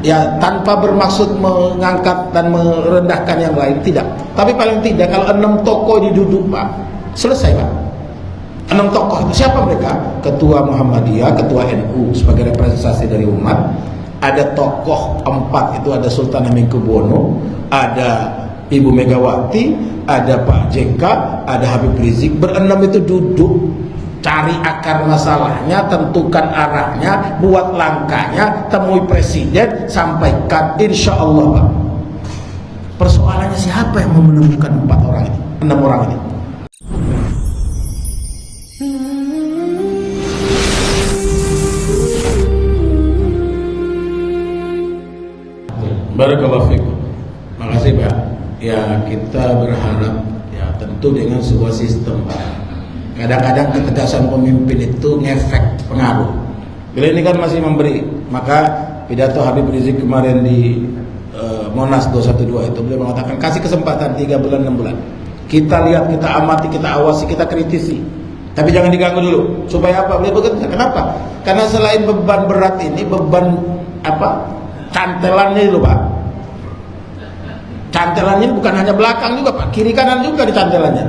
Ya, tanpa bermaksud mengangkat dan merendahkan yang lain, tidak. Tapi paling tidak kalau 6 tokoh diduduk Pak, selesai Pak. 6 tokoh itu siapa mereka? Ketua Muhammadiyah, ketua NU sebagai representasi dari umat. Ada tokoh 4 itu, ada Sultan Hamengkubuwono, ada Ibu Megawati, ada Pak JK, ada Habib Rizik. Berenam itu duduk, cari akar masalahnya, tentukan arahnya, buat langkahnya, temui presiden, sampaikan, insya Allah Pak. Persoalannya siapa yang mau menemukan 4 orang ini, 6 orang ini? Barakallahu fikum. Makasih Pak. Ya, kita berharap ya tentu dengan sebuah sistem Pak. Kadang-kadang ketegasan pemimpin itu ngefek, pengaruh. Beliau ini kan masih memberi. Maka pidato Habib Rizik kemarin di Monas 212 itu beliau mengatakan kasih kesempatan 3 bulan 6 bulan. Kita lihat, kita amati, kita awasi, kita kritisi. Tapi jangan diganggu dulu. Supaya apa? Beliau bekerja. Kenapa? Karena selain beban berat ini, beban apa? Cantelannya itu Pak. Cantelannya bukan hanya belakang juga Pak, kiri kanan juga di cantelannya.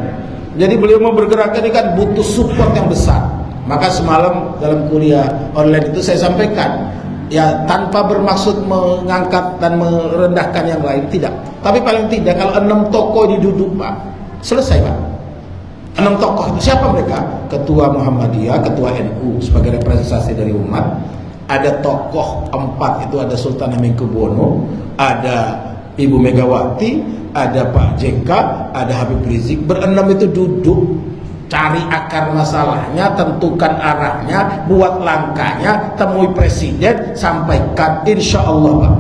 Jadi beliau mau bergerak ini kan butuh support yang besar. Maka semalam dalam kuliah online itu saya sampaikan, ya tanpa bermaksud mengangkat dan merendahkan yang lain, tidak. Tapi paling tidak kalau 6 tokoh diduduk Pak, selesai Pak. 6 tokoh itu siapa mereka? Ketua Muhammadiyah, ketua NU sebagai representasi dari umat. Ada tokoh 4 itu, ada Sultan Hamengkubuwono, ada Ibu Megawati, ada Pak JK, ada Habib Rizik. Berenam itu duduk, cari akar masalahnya, tentukan arahnya, buat langkahnya, temui presiden, sampaikan, insya Allah Pak.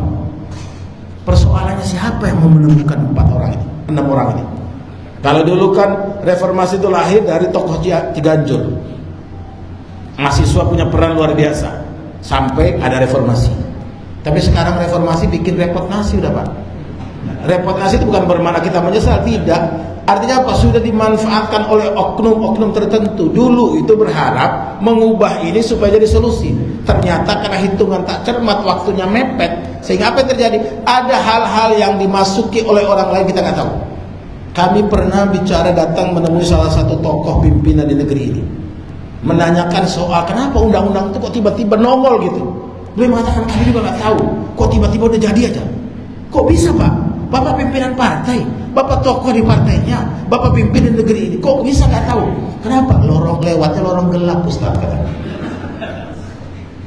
Persoalannya siapa yang mau menemukan 4 orang ini, 6 orang ini? Kalau dulu kan reformasi itu lahir dari tokoh Ciganjur. Mahasiswa punya peran luar biasa sampai ada reformasi. Tapi sekarang reformasi bikin repot nasi udah Pak. Repot nasi itu bukan bermakna kita menyesal, tidak. Artinya apa? Sudah dimanfaatkan oleh oknum-oknum tertentu. Dulu itu berharap mengubah ini supaya jadi solusi. Ternyata karena hitungan tak cermat, waktunya mepet, sehingga apa yang terjadi? Ada hal-hal yang dimasuki oleh orang lain kita nggak tahu. Kami pernah bicara, datang menemui salah satu tokoh pimpinan di negeri ini, menanyakan soal kenapa undang-undang itu kok tiba-tiba nongol gitu. Beliau mengatakan kami juga nggak tahu, kok tiba-tiba udah jadi aja. Kok bisa Pak? Bapak pimpinan partai, Bapak tokoh di partainya, Bapak pimpin di negeri ini, kok bisa nggak tahu? Kenapa? Lorong lewatnya lorong gelap Ustaz katanya.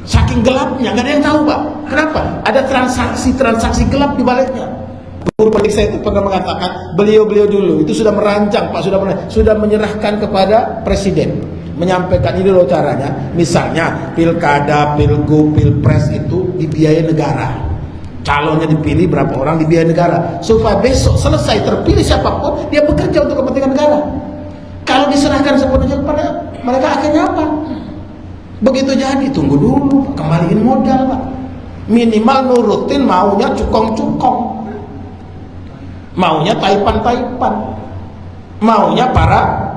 Saking gelapnya nggak ada yang tahu Pak. Kenapa? Ada transaksi gelap di baliknya. Guru pendidik saya itu pernah mengatakan, beliau dulu itu sudah merancang Pak, sudah menyerahkan kepada presiden, menyampaikan ini loh caranya. Misalnya pilkada, pilgub, pilpres itu dibiayai negara. Calonnya dipilih berapa orang dibiayai negara, supaya besok selesai terpilih siapapun dia bekerja untuk kepentingan negara. Kalau diserahkan sepenuhnya kepada mereka akhirnya apa? Begitu jadi tunggu dulu, kembaliin modal Pak. Minimal nurutin maunya cukong-cukong, maunya taipan-taipan, maunya para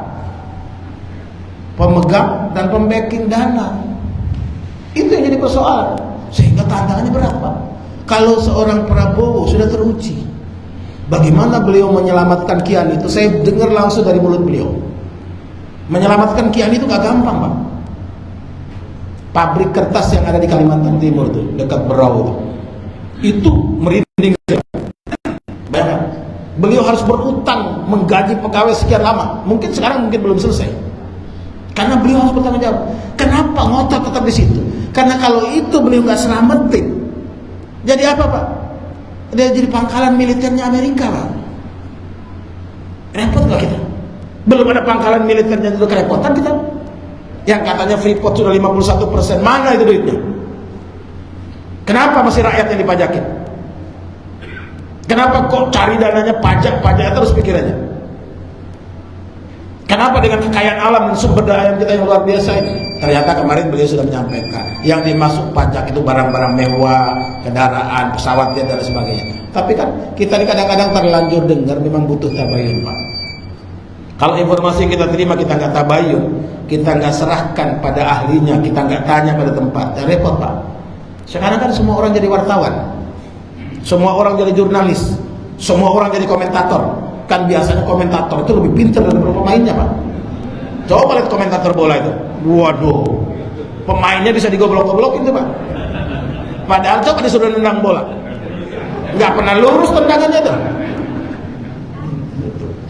pemegang dan pembacking dana. Itu yang jadi persoalan, sehingga tantangannya berat Pak. Kalau seorang Prabowo sudah teruji, bagaimana beliau menyelamatkan Kian itu, saya dengar langsung dari mulut beliau. Menyelamatkan Kian itu gak gampang Pak. Pabrik kertas yang ada di Kalimantan Timur tuh, dekat Berau itu merinding. Bayangkan, beliau harus berutang menggaji pegawai sekian lama. Mungkin sekarang belum selesai, karena beliau harus bertanggung jawab. Kenapa ngotot tetap di situ? Karena kalau itu beliau nggak selamatin, jadi apa Pak? Dia jadi pangkalan militernya Amerika Pak. Repot nggak kita? Belum ada pangkalan militernya juga kerepotan kita. Yang katanya Freeport sudah 51%, mana itu duitnya? Kenapa masih rakyat yang dipajakin? Kenapa kok cari dananya pajak terus pikirannya? Kenapa dengan kekayaan alam dan sumber daya kita yang luar biasa ini? Ternyata kemarin beliau sudah menyampaikan, yang dimasuk pajak itu barang-barang mewah, kendaraan, pesawat jet dan sebagainya. Tapi kan kita ini kadang-kadang terlanjur dengar, memang butuh tabayun Pak. Kalau informasi yang kita terima kita nggak tabayun, kita nggak serahkan pada ahlinya, kita nggak tanya pada tempat, dan repot Pak. Sekarang kan semua orang jadi wartawan. semua orang jadi jurnalis, semua orang jadi komentator. Kan biasanya komentator itu lebih pintar daripada pemainnya, Pak. Coba lihat komentator bola itu, waduh, pemainnya bisa digoblok-goblokin tuh, Pak. Padahal coba disuruh nendang bola, nggak pernah lurus tendangannya tuh.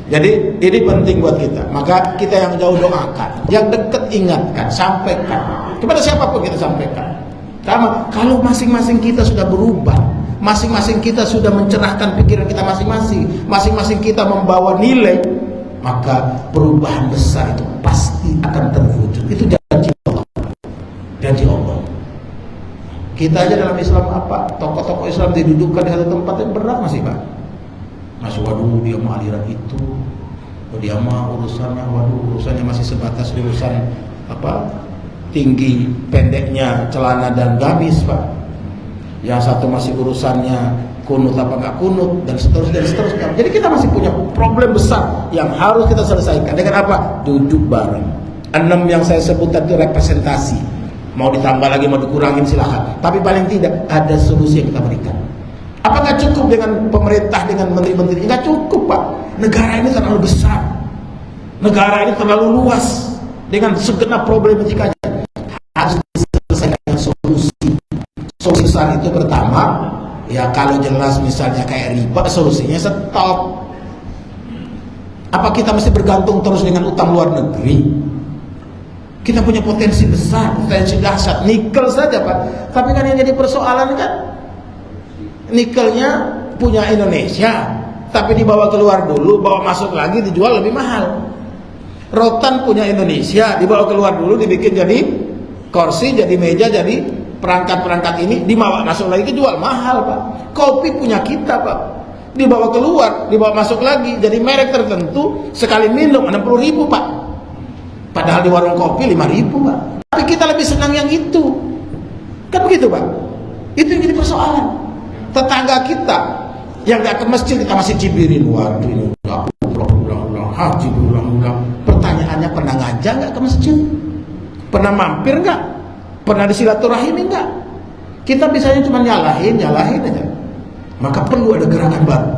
Jadi ini penting buat kita. Maka kita yang jauh doakan, yang dekat ingatkan, sampaikan kepada siapapun kita sampaikan. Sama, kalau masing-masing kita sudah berubah, masing-masing kita sudah mencerahkan pikiran kita masing-masing, masing-masing kita membawa nilai, maka perubahan besar itu pasti akan terwujud. Itu janji Allah. Janji Allah. Kita aja dalam Islam apa? Tokoh-tokoh Islam didudukkan di satu tempat yang berat masih, Pak. Masih, waduh, dia mau aliran itu, dia mau urusannya, waduh, urusannya masih sebatas urusan apa, tinggi pendeknya celana dan gamis, Pak. Yang satu masih urusannya kunut apa nggak kunut, dan seterusnya dan seterusnya. Jadi kita masih punya problem besar yang harus kita selesaikan. Dengan apa? Duduk bareng. 6 yang saya sebut tadi representasi. Mau ditambah lagi, mau dikurangin silahkan. Tapi paling tidak ada solusi yang kita berikan. Apakah cukup dengan pemerintah, dengan menteri-menteri? Enggak cukup, Pak. Negara ini terlalu besar. Negara ini terlalu luas. Dengan segenap problematikanya harus diselesaikan dengan solusi. Solusi besar itu pertama, ya kalau jelas misalnya kayak riba, solusinya stop. Apa kita mesti bergantung terus dengan utang luar negeri? Kita punya potensi besar, potensi dahsyat. Nikel saja, Pak. Tapi kan yang jadi persoalan kan, nikelnya punya Indonesia, tapi dibawa keluar dulu, bawa masuk lagi dijual lebih mahal. Rotan punya Indonesia, dibawa keluar dulu, dibikin jadi kursi, jadi meja, jadi perangkat-perangkat ini, dibawa masuk lagi dijual mahal, Pak. Kopi punya kita, Pak, dibawa keluar, dibawa masuk lagi, jadi merek tertentu, sekali minum 60.000, Pak. Padahal di warung kopi 5.000, Pak. Tapi kita lebih senang yang itu, kan begitu, Pak. Itu yang jadi persoalan. Tetangga kita yang gak ke masjid kita masih cibirin, waduh ini ulang-ulang haji ulang-ulang. Pertanyaannya, pernah ngajak gak ke masjid? Pernah mampir gak? Pernah disilaturahimi gak? Kita bisanya cuma nyalahin aja. Maka perlu ada gerakan baru,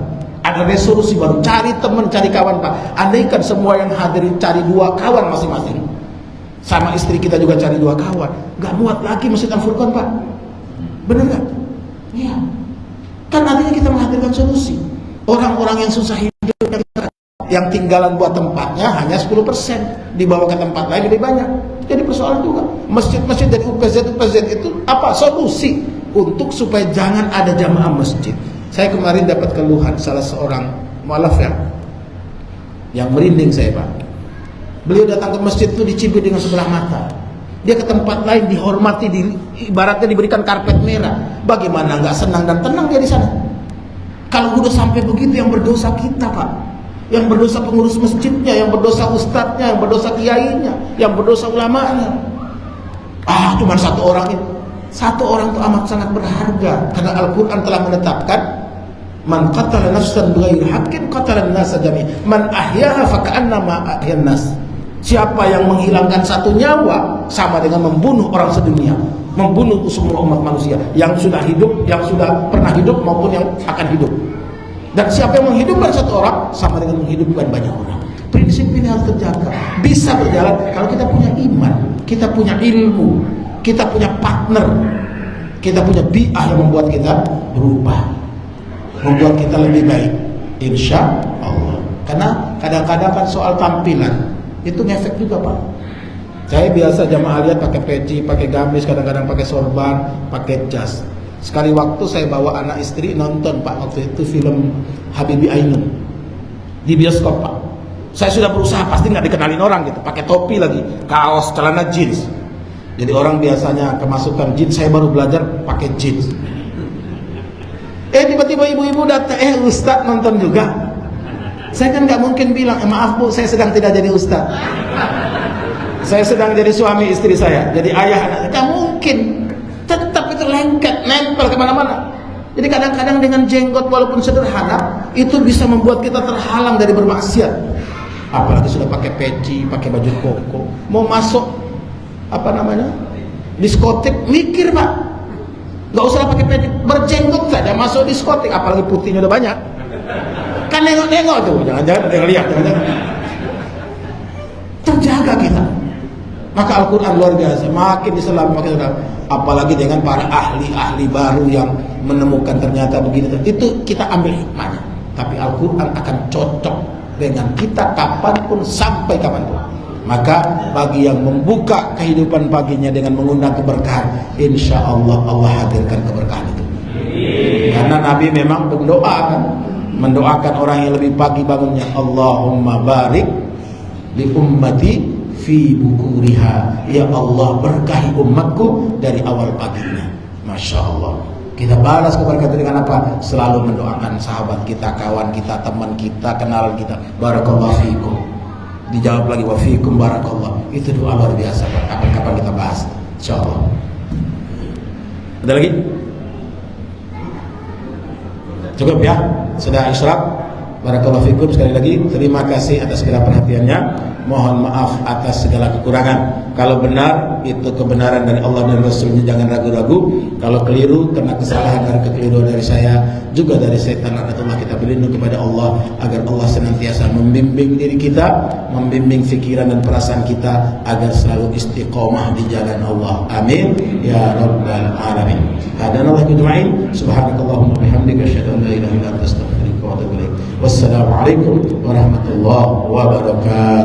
ada resolusi baru. Cari teman, cari kawan, Pak. Andaikan semua yang hadir cari 2 kawan masing-masing, sama istri kita juga cari 2 kawan, gak muat lagi Masjid Al-Furqan, Pak. Bener gak? Iya. Kan artinya kita menghadirkan solusi. Orang-orang yang susah hidup, yang tinggalan buat tempatnya hanya 10%, dibawa ke tempat lain lebih banyak. Jadi persoalan juga. Masjid-masjid dari UPZ itu apa? Solusi untuk supaya jangan ada jamaah masjid. Saya kemarin dapat keluhan salah seorang mualaf yang merinding saya, Pak. Beliau datang ke masjid itu dicibir dengan sebelah mata. Dia ke tempat lain dihormati, ibaratnya diberikan karpet merah. Bagaimana nggak senang dan tenang dia di sana? Kalau udah sampai begitu, yang berdosa kita, Pak. Yang berdosa pengurus masjidnya, yang berdosa ustadznya, yang berdosa kiainya, yang berdosa ulamanya. Cuma satu orang itu. Satu orang itu amat sangat berharga, karena Al-Quran telah menetapkan, man qatala nafsan bighairi haqqin qatala an-nasa jami'an, man ahyaha faka'annama ahyan nas. Siapa yang menghilangkan satu nyawa sama dengan membunuh orang sedunia, membunuh semua umat manusia yang sudah hidup, yang sudah pernah hidup maupun yang akan hidup. Dan siapa yang menghidupkan satu orang sama dengan menghidupkan banyak orang. Prinsip ini harus terjaga. Bisa berjalan kalau kita punya iman, kita punya ilmu, kita punya partner, kita punya bi'ah yang membuat kita berubah, membuat kita lebih baik, insya Allah. Karena kadang-kadang kan soal tampilan itu ngefek juga, Pak. Saya biasa jamaah lihat pakai peci, pakai gamis, kadang-kadang pakai sorban, pakai jas. Sekali waktu saya bawa anak istri nonton, Pak, waktu itu film Habibie Ainun di bioskop, Pak. Saya sudah berusaha pasti nggak dikenalin orang gitu, pakai topi lagi, kaos, celana jeans. Jadi orang biasanya kemasukan jeans, saya baru belajar pakai jeans. Tiba-tiba ibu-ibu datang, Ustadz nonton juga. Saya kan nggak mungkin bilang, maaf Bu, saya sedang tidak jadi ustadz. Saya sedang jadi suami istri saya, jadi ayah anak. Nggak mungkin. Tetap itu lengket, nempel kemana-mana. Jadi kadang-kadang dengan jenggot walaupun sederhana, itu bisa membuat kita terhalang dari bermaksiat. Apalagi sudah pakai peci, pakai baju koko, mau masuk diskotik, mikir, Pak. Nggak usah pakai peci, berjenggot saja masuk diskotik, apalagi putihnya udah banyak. Kan nengok-nengok tuh, jangan-jangan ada yang lihat, jangan-jangan. Terjaga kita. Maka Al-Quran luar biasa, makin Islam makin terang. Apalagi dengan para ahli-ahli baru yang menemukan ternyata begini, itu kita ambil hikmahnya. Tapi Al-Quran akan cocok dengan kita kapanpun sampai kapanpun. Maka bagi yang membuka kehidupan paginya dengan mengundang keberkahan, insya Allah Allah hadirkan keberkahan itu. Karena Nabi memang mendoakan orang yang lebih pagi bangunnya, Allahumma barik li ummati fi bukuriha, ya Allah berkahi umatku dari awal paginya. Masya Allah. Kita balas keberkatan dengan apa? Selalu mendoakan sahabat kita, kawan kita, teman kita, kenalan kita. Barakallahu fiikum. Dijawab lagi wa fiikum barakallah. Itu doa luar biasa. Kapan-kapan kita bahas, insyaallah. Ada lagi? Cukup ya? Sudah isyraq. Barakallahu fiikum. Sekali lagi terima kasih atas segala perhatiannya. Mohon maaf atas segala kekurangan. Kalau benar itu kebenaran dari Allah dan Rasulnya, jangan ragu-ragu. Kalau keliru karena kesalahan dan kekeliruan dari saya, juga dari setan, laknatullah, kita berlindung kepada Allah agar Allah senantiasa membimbing diri kita, membimbing fikiran dan perasaan kita agar selalu istiqomah di jalan Allah. Amin ya rabbal alamin. Hadanallahu ajma'in. Subhanakallahumma bihamdika asyhadu an la ilaha illa anta astaghfiruka wa atubu ilaik. Wassalamualaikum warahmatullahi wabarakatuh.